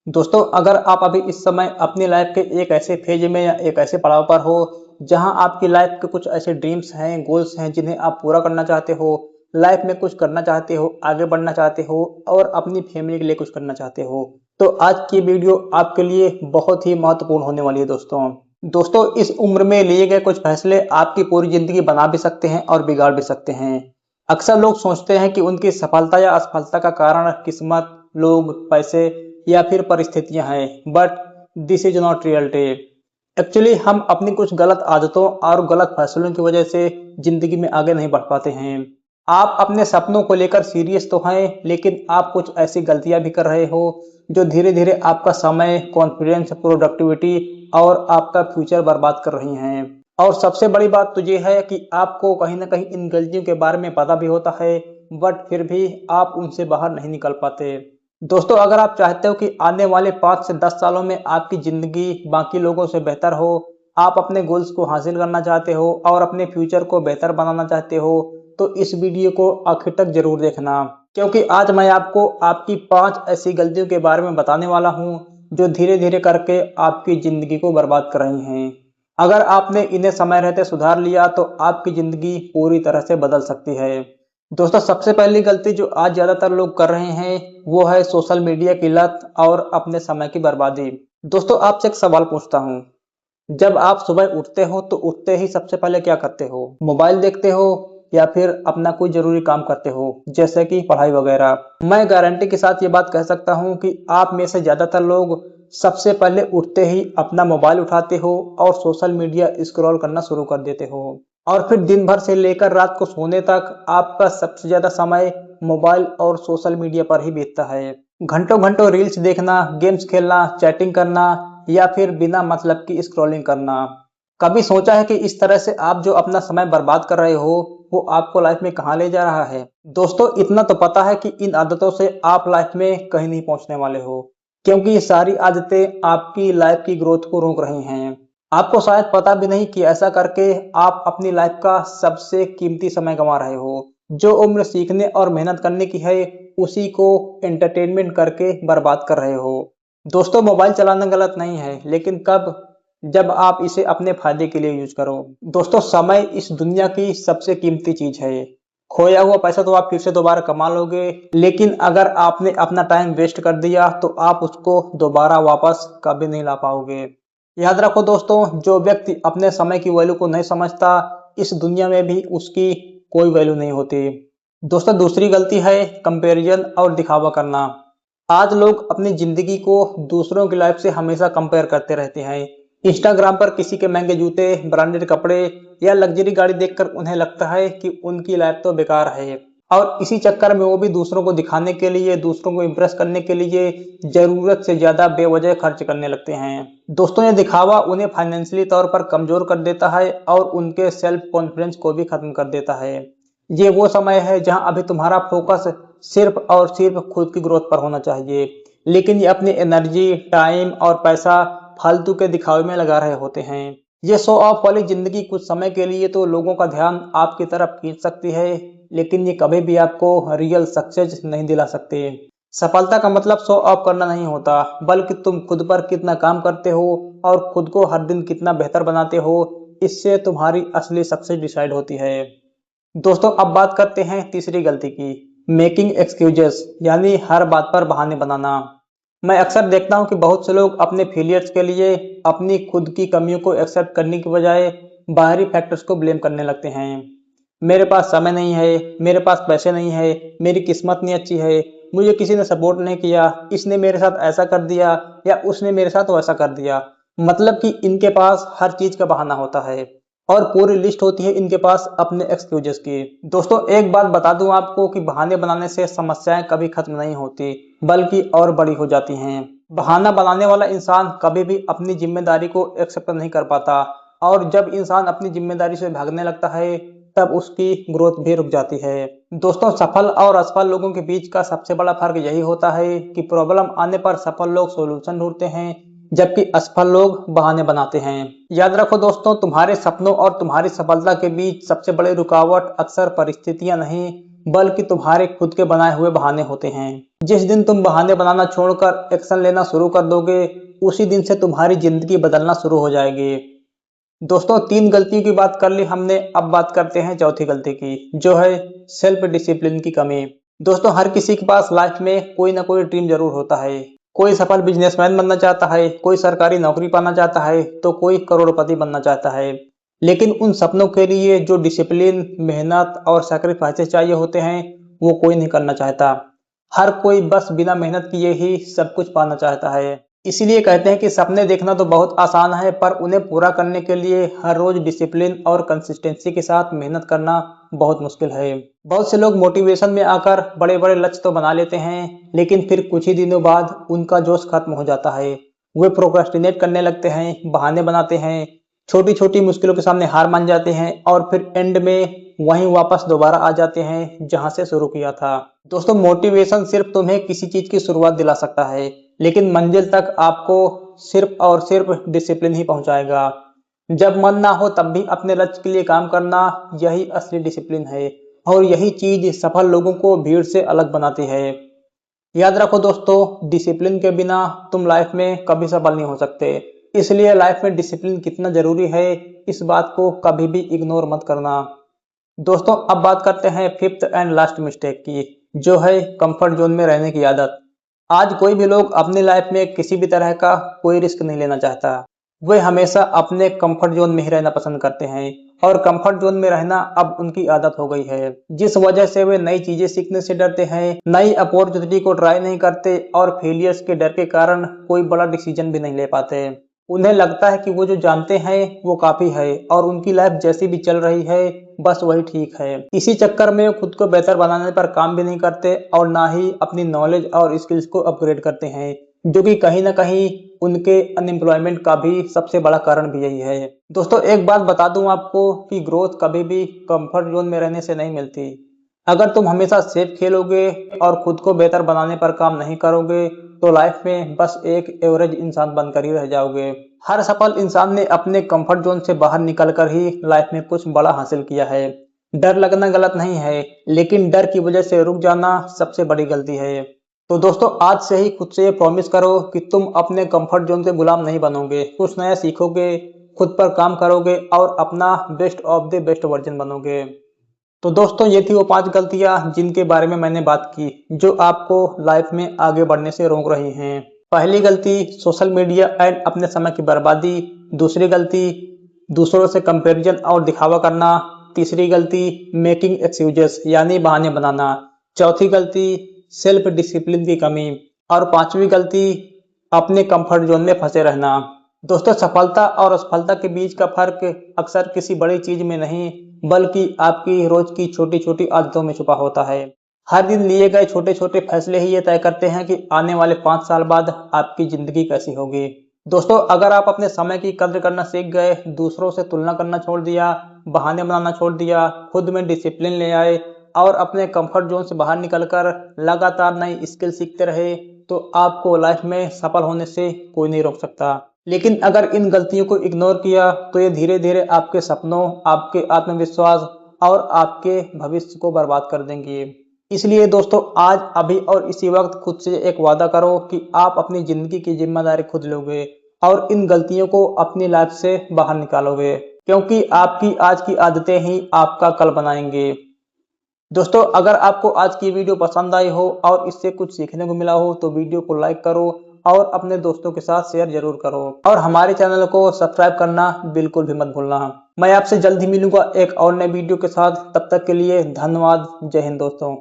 दोस्तों, अगर आप अभी इस समय अपनी लाइफ के एक ऐसे फेज में या एक ऐसे पड़ाव पर हो जहां आपकी लाइफ के कुछ ऐसे ड्रीम्स हैं, गोल्स हैं जिन्हें आप पूरा करना चाहते हो, लाइफ में कुछ करना चाहते हो, आगे बढ़ना चाहते हो और अपनी फैमिली के लिए कुछ करना चाहते हो, तो आज की वीडियो आपके लिए बहुत ही महत्वपूर्ण होने वाली है। दोस्तों, इस उम्र में लिए गए कुछ फैसले आपकी पूरी जिंदगी बना भी सकते हैं और बिगाड़ भी सकते हैं। अक्सर लोग सोचते हैं कि उनकी सफलता या असफलता का कारण किस्मत, लोग, पैसे या फिर परिस्थितियां हैं, but this is not reality. Actually हम अपनी कुछ गलत आदतों और गलत फैसलों की वजह से जिंदगी में आगे नहीं बढ़ पाते हैं। आप अपने सपनों को लेकर सीरियस तो हैं, लेकिन आप कुछ ऐसी गलतियां भी कर रहे हो जो धीरे धीरे आपका समय, कॉन्फिडेंस, प्रोडक्टिविटी और आपका फ्यूचर बर्बाद कर रही हैं। और सबसे बड़ी बात तो ये है कि आपको कहीं ना कहीं इन गलतियों के बारे में पता भी होता है, बट फिर भी आप उनसे बाहर नहीं निकल पाते। दोस्तों, अगर आप चाहते हो कि आने वाले 5 से 10 सालों में आपकी ज़िंदगी बाकी लोगों से बेहतर हो, आप अपने गोल्स को हासिल करना चाहते हो और अपने फ्यूचर को बेहतर बनाना चाहते हो, तो इस वीडियो को आखिर तक ज़रूर देखना, क्योंकि आज मैं आपको आपकी 5 ऐसी गलतियों के बारे में बताने वाला हूँ जो धीरे-धीरे करके आपकी ज़िंदगी को बर्बाद कर रही हैं। अगर आपने इन्हें समय रहते सुधार लिया, तो आपकी ज़िंदगी पूरी तरह से बदल सकती है। दोस्तों, सबसे पहली गलती जो आज ज्यादातर लोग कर रहे हैं वो है सोशल मीडिया की लत और अपने समय की बर्बादी। दोस्तों, आपसे एक सवाल पूछता हूँ, जब आप सुबह उठते हो तो उठते ही सबसे पहले क्या करते हो? मोबाइल देखते हो या फिर अपना कोई जरूरी काम करते हो, जैसे कि पढ़ाई वगैरह? मैं गारंटी के साथ ये बात कह सकता हूँ कि आप में से ज्यादातर लोग सबसे पहले उठते ही अपना मोबाइल उठाते हो और सोशल मीडिया स्क्रॉल करना शुरू कर देते हो, और फिर दिन भर से लेकर रात को सोने तक आपका सबसे ज्यादा समय मोबाइल और सोशल मीडिया पर ही बीतता है। घंटों घंटों रील्स देखना, गेम्स खेलना, चैटिंग करना या फिर बिना मतलब की स्क्रॉलिंग करना। कभी सोचा है कि इस तरह से आप जो अपना समय बर्बाद कर रहे हो वो आपको लाइफ में कहाँ ले जा रहा है? दोस्तों, इतना तो पता है कि इन आदतों से आप लाइफ में कहीं नहीं पहुंचने वाले हो, क्योंकि ये सारी आदतें आपकी लाइफ की ग्रोथ को रोक रही हैं। आपको शायद पता भी नहीं कि ऐसा करके आप अपनी लाइफ का सबसे कीमती समय गंवा रहे हो। जो उम्र सीखने और मेहनत करने की है, उसी को एंटरटेनमेंट करके बर्बाद कर रहे हो। दोस्तों, मोबाइल चलाना गलत नहीं है, लेकिन कब? जब आप इसे अपने फायदे के लिए यूज करो। दोस्तों, समय इस दुनिया की सबसे कीमती चीज है। खोया हुआ पैसा तो आप फिर से दोबारा कमा लोगे, लेकिन अगर आपने अपना टाइम वेस्ट कर दिया तो आप उसको दोबारा वापस कभी नहीं ला पाओगे। याद रखो दोस्तों, जो व्यक्ति अपने समय की वैल्यू को नहीं समझता, इस दुनिया में भी उसकी कोई वैल्यू नहीं होती। दोस्तों, दूसरी गलती है कंपैरिजन और दिखावा करना। आज लोग अपनी जिंदगी को दूसरों की लाइफ से हमेशा कंपेयर करते रहते हैं। इंस्टाग्राम पर किसी के महंगे जूते, ब्रांडेड कपड़े या लग्जरी गाड़ी देखकर उन्हें लगता है कि उनकी लाइफ तो बेकार है, और इसी चक्कर में वो भी दूसरों को दिखाने के लिए, दूसरों को इम्प्रेस करने के लिए जरूरत से ज्यादा बेवजह खर्च करने लगते हैं। दोस्तों, ये दिखावा उन्हें फाइनेंशियली तौर पर कमजोर कर देता है और उनके सेल्फ कॉन्फिडेंस को भी खत्म कर देता है। ये वो समय है जहां अभी तुम्हारा फोकस सिर्फ और सिर्फ खुद की ग्रोथ पर होना चाहिए, लेकिन ये अपनी एनर्जी, टाइम और पैसा फालतू के दिखावे में लगा रहे होते हैं। ये शो ऑफ वाली जिंदगी कुछ समय के लिए तो लोगों का ध्यान आपकी तरफ खींच सकती है, लेकिन ये कभी भी आपको रियल सक्सेस नहीं दिला सकते। सफलता का मतलब शो ऑफ करना नहीं होता, बल्कि तुम खुद पर कितना काम करते हो और खुद को हर दिन कितना बेहतर बनाते हो, इससे तुम्हारी असली सक्सेस डिसाइड होती है। दोस्तों, अब बात करते हैं तीसरी गलती की, मेकिंग एक्सक्यूजेस, यानी हर बात पर बहाने बनाना। मैं अक्सर देखता हूं कि बहुत से लोग अपने फेलियर्स के लिए अपनी खुद की कमियों को एक्सेप्ट करने की बजाय बाहरी फैक्टर्स को ब्लेम करने लगते हैं। मेरे पास समय नहीं है, मेरे पास पैसे नहीं है, मेरी किस्मत नहीं अच्छी है, मुझे किसी ने सपोर्ट नहीं किया, इसने मेरे साथ ऐसा कर दिया या उसने मेरे साथ वैसा कर दिया। मतलब कि इनके पास हर चीज का बहाना होता है और पूरी लिस्ट होती है इनके पास अपने एक्सक्यूजेस की। दोस्तों, एक बात बता दूं आपको कि बहाने बनाने से समस्याएं कभी खत्म नहीं होती, बल्कि और बड़ी हो जाती हैं। बहाना बनाने वाला इंसान कभी भी अपनी जिम्मेदारी को एक्सेप्ट नहीं कर पाता, और जब इंसान अपनी जिम्मेदारी से भागने लगता है तब उसकी ग्रोथ भी रुक जाती है। दोस्तों, सफल और असफल लोगों के बीच का सबसे बड़ा फर्क यही होता है कि प्रॉब्लम आने पर सफल लोग सॉल्यूशन ढूंढते हैं, जबकि असफल लोग बहाने बनाते हैं। याद रखो दोस्तों, तुम्हारे सपनों और तुम्हारी सफलता के बीच सबसे बड़ी रुकावट अक्सर परिस्थितियां नहीं, बल्कि तुम्हारे खुद के बनाए हुए बहाने होते हैं। जिस दिन तुम बहाने बनाना छोड़कर एक्शन लेना शुरू कर दोगे, उसी दिन से तुम्हारी जिंदगी बदलना शुरू हो जाएगी। दोस्तों, 3 गलतियों की बात कर ली हमने, अब बात करते हैं चौथी गलती की, जो है सेल्फ डिसिप्लिन की कमी। दोस्तों, हर किसी के पास लाइफ में कोई ना कोई ड्रीम जरूर होता है। कोई सफल बिजनेसमैन बनना चाहता है, कोई सरकारी नौकरी पाना चाहता है, तो कोई करोड़पति बनना चाहता है। लेकिन उन सपनों के लिए जो डिसिप्लिन, मेहनत और सैक्रिफाइसेस चाहिए होते हैं, वो कोई नहीं करना चाहता। हर कोई बस बिना मेहनत किए ही सब कुछ पाना चाहता है। इसीलिए कहते हैं कि सपने देखना तो बहुत आसान है, पर उन्हें पूरा करने के लिए हर रोज डिसिप्लिन और कंसिस्टेंसी के साथ मेहनत करना बहुत मुश्किल है। बहुत से लोग मोटिवेशन में आकर बड़े बड़े लक्ष्य तो बना लेते हैं, लेकिन फिर कुछ ही दिनों बाद उनका जोश खत्म हो जाता है। वे प्रोक्रेस्टिनेट करने लगते हैं, बहाने बनाते हैं, छोटी छोटी मुश्किलों के सामने हार मान जाते हैं और फिर एंड में वहीं वापस दोबारा आ जाते हैं जहां से शुरू किया था। दोस्तों, मोटिवेशन सिर्फ तुम्हें किसी चीज की शुरुआत दिला सकता है, लेकिन मंजिल तक आपको सिर्फ और सिर्फ डिसिप्लिन ही पहुंचाएगा। जब मन ना हो तब भी अपने लक्ष्य के लिए काम करना, यही असली डिसिप्लिन है और यही चीज सफल लोगों को भीड़ से अलग बनाती है। याद रखो दोस्तों, डिसिप्लिन के बिना तुम लाइफ में कभी सफल नहीं हो सकते। इसलिए लाइफ में डिसिप्लिन कितना जरूरी है, इस बात को कभी भी इग्नोर मत करना। दोस्तों, अब बात करते हैं फिफ्थ एंड लास्ट मिस्टेक की, जो है कंफर्ट जोन में रहने की आदत। आज कोई भी लोग अपनी लाइफ में किसी भी तरह का कोई रिस्क नहीं लेना चाहता। वे हमेशा अपने कंफर्ट जोन में ही रहना पसंद करते हैं और कंफर्ट जोन में रहना अब उनकी आदत हो गई है, जिस वजह से वे नई चीजें सीखने से डरते हैं, नई अपॉर्चुनिटी को ट्राई नहीं करते और फेलियर्स के डर के कारण कोई बड़ा डिसीजन भी नहीं ले पाते। उन्हें लगता है कि वो जो जानते हैं वो काफी है और उनकी लाइफ जैसी भी चल रही है बस वही ठीक है। इसी चक्कर में वो खुद को बेहतर बनाने पर काम भी नहीं करते और ना ही अपनी नॉलेज और स्किल्स को अपग्रेड करते हैं, जो कि कहीं ना कहीं उनके अनएम्प्लॉयमेंट का भी सबसे बड़ा कारण भी यही है। दोस्तों, एक बात बता दूं आपको कि ग्रोथ कभी भी कंफर्ट जोन में रहने से नहीं मिलती। अगर तुम हमेशा सेफ खेलोगे और खुद को बेहतर बनाने पर काम नहीं करोगे, तो लाइफ में बस एक एवरेज इंसान बनकर ही रह जाओगे। हर सफल इंसान ने अपने कंफर्ट जोन से बाहर निकलकर ही लाइफ में कुछ बड़ा हासिल किया है। डर लगना गलत नहीं है, लेकिन डर की वजह से रुक जाना सबसे बड़ी गलती है। तो दोस्तों, आज से ही खुद से ये प्रॉमिस करो कि तुम अपने कंफर्ट जोन के गुलाम नहीं बनोगे, कुछ नया सीखोगे, खुद पर काम करोगे और अपना best of the best version बनोगे। तो दोस्तों, ये थी वो 5 गलतियां जिनके बारे में मैंने बात की, जो आपको लाइफ में आगे बढ़ने से रोक रही हैं। पहली गलती, सोशल मीडिया एंड अपने समय की बर्बादी। दूसरी गलती, दूसरों से कंपैरिजन और दिखावा करना। तीसरी गलती, मेकिंग एक्सक्यूजेस यानी बहाने बनाना। चौथी गलती, सेल्फ डिसिप्लिन की कमी। और पांचवी गलती, अपने कंफर्ट जोन में फंसे रहना। दोस्तों, सफलता और असफलता के बीच का फर्क अक्सर किसी बड़ी चीज में नहीं, बल्कि आपकी रोज की छोटी छोटी आदतों में छुपा होता है। हर दिन लिए गए छोटे छोटे फैसले ही ये तय करते हैं कि आने वाले 5 साल बाद आपकी जिंदगी कैसी होगी। दोस्तों, अगर आप अपने समय की कद्र करना सीख गए, दूसरों से तुलना करना छोड़ दिया, बहाने बनाना छोड़ दिया, खुद में डिसिप्लिन ले आए और अपने कंफर्ट जोन से बाहर निकलकर लगातार नई स्किल सीखते रहे, तो आपको लाइफ में सफल होने से कोई नहीं रोक सकता। लेकिन अगर इन गलतियों को इग्नोर किया, तो ये धीरे धीरे आपके सपनों, आपके आत्मविश्वास और आपके भविष्य को बर्बाद कर देंगे। इसलिए दोस्तों, आज, अभी और इसी वक्त खुद से एक वादा करो कि आप अपनी जिंदगी की जिम्मेदारी खुद लोगे और इन गलतियों को अपनी लाइफ से बाहर निकालोगे, क्योंकि आपकी आज की आदतें ही आपका कल बनाएंगे। दोस्तों, अगर आपको आज की वीडियो पसंद आई हो और इससे कुछ सीखने को मिला हो, तो वीडियो को लाइक करो और अपने दोस्तों के साथ शेयर जरूर करो और हमारे चैनल को सब्सक्राइब करना बिल्कुल भी मत भूलना। मैं आपसे जल्द ही मिलूंगा एक और नए वीडियो के साथ। तब तक के लिए धन्यवाद। जय हिंद दोस्तों।